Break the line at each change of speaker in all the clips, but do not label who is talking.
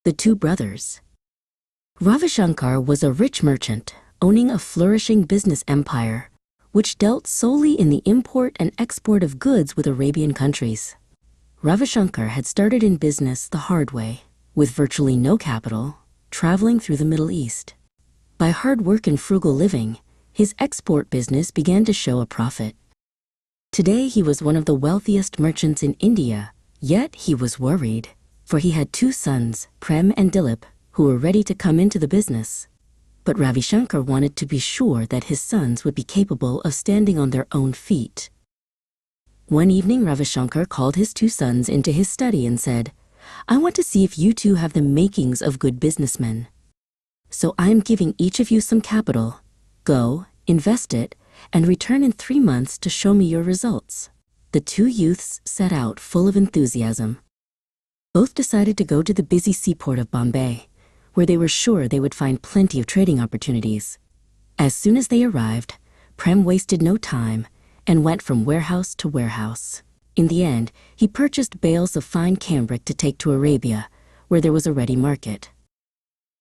The Two Brothers. Ravi Shankar was a rich merchant, owning a flourishing business empire, which dealt solely in the import and export of goods with Arabian countries. Ravi Shankar had started in business the hard way, with virtually no capital, traveling through the Middle East. By hard work and frugal living, his export business began to show a profit. Today he was one of the wealthiest merchants in India, yet he was worried, for he had two sons, Prem and Dilip, who were ready to come into the business. But Ravi Shankar wanted to be sure that his sons would be capable of standing on their own feet. One evening, Ravi Shankar called his two sons into his study and said, "I want to see if you two have the makings of good businessmen. So I am giving each of you some capital. Go, invest it, and return in 3 months to show me your results." The two youths set out full of enthusiasm. Both decided to go to the busy seaport of Bombay, where they were sure they would find plenty of trading opportunities. As soon as they arrived, Prem wasted no time and went from warehouse to warehouse. In the end, he purchased bales of fine cambric to take to Arabia, where there was a ready market.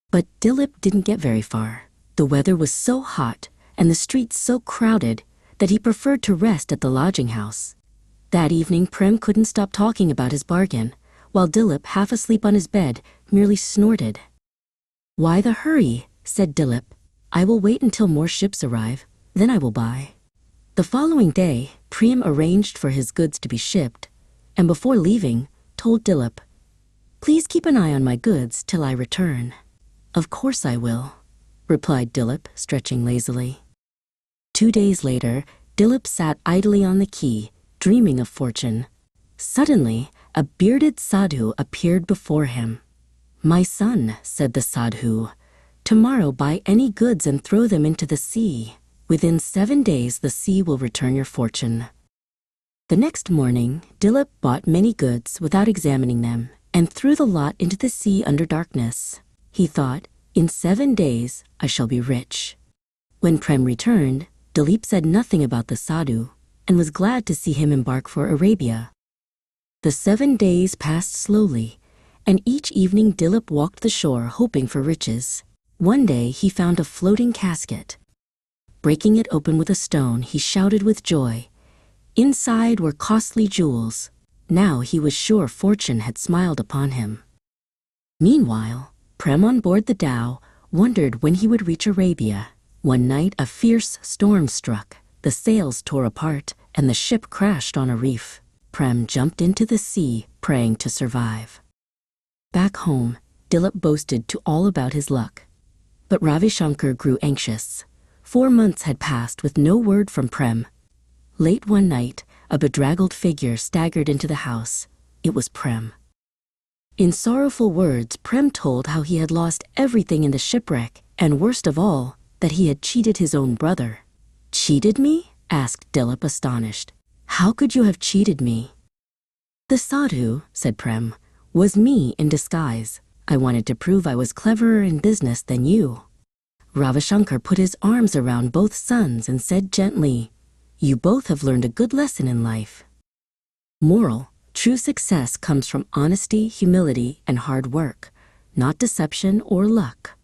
But Dilip didn't get very far. The weather was so hot and the streets so crowded that he preferred to rest at the lodging house. That evening, Prem couldn't stop talking about his bargain, while Dilip, half asleep on his bed, merely snorted. "Why the hurry?" said Dilip. "I will wait until more ships arrive, then I will buy." The following day, Prem arranged for his goods to be shipped, and before leaving, told Dilip, "Please keep an eye on my goods till I return." "Of course I will," replied Dilip, stretching lazily. 2 days later, Dilip sat idly on the quay, dreaming of fortune. Suddenly, a bearded sadhu appeared before him. "My son," said the sadhu, "tomorrow buy any goods and throw them into the sea. Within 7 days the sea will return your fortune." The next morning, Dilip bought many goods without examining them and threw the lot into the sea under darkness. He thought, "In 7 days I shall be rich." When Prem returned, Dilip said nothing about the sadhu and was glad to see him embark for Arabia. The 7 days passed slowly, and each evening Dilip walked the shore hoping for riches. One day he found a floating casket. Breaking it open with a stone, he shouted with joy. Inside were costly jewels. Now he was sure fortune had smiled upon him. Meanwhile, Prem on board the dhow wondered when he would reach Arabia. One night a fierce storm struck. The sails tore apart, and the ship crashed on a reef. Prem jumped into the sea, praying to survive. Back home, Dilip boasted to all about his luck. But Ravi Shankar grew anxious. 4 months had passed with no word from Prem. Late one night, a bedraggled figure staggered into the house. It was Prem. In sorrowful words, Prem told how he had lost everything in the shipwreck, and worst of all, that he had cheated his own brother. "Cheated me?" asked Dilip, astonished. "How could you have cheated me?" "The sadhu," said Prem, "was me in disguise. I wanted to prove I was cleverer in business than you." Ravi Shankar put his arms around both sons and said gently, "You both have learned a good lesson in life." Moral: true success comes from honesty, humility, and hard work, not deception or luck.